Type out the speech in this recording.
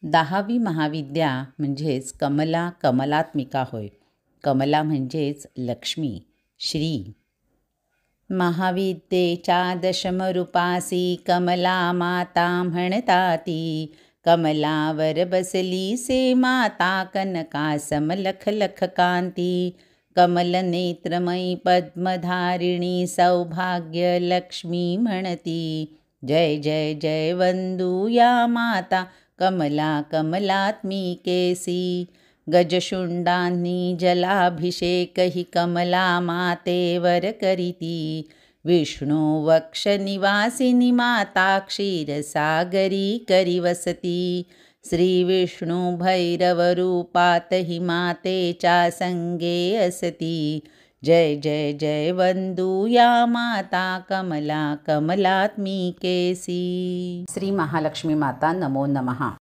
10वी महाविद्या म्हणजेच कमला कमलात्मिका होय. कमला म्हणजेच लक्ष्मी श्री. महाविद्येच्या दशमरूपासी कमला माता म्हणताती. कमलावर बसली से माता कनका समलख लख कांती. कमल नेत्रमयी पद्मधारिणी सौभाग्य लक्ष्मी म्हणती. जय जय जय वंदू या माता कमला कमलात्मिकेसी. गजशुंडांनी जलाभिषेक ही कमला मातेवर करीती. विष्णू वक्ष निवासिनी माता क्षीरसागरी करी वसती. श्री विष्णू भैरव रूपात ही मातेच्या संगे असती. जय जय जय वंदू या माता कमला कमलात्मिकेसी. श्री महालक्ष्मी माता नमो नमः.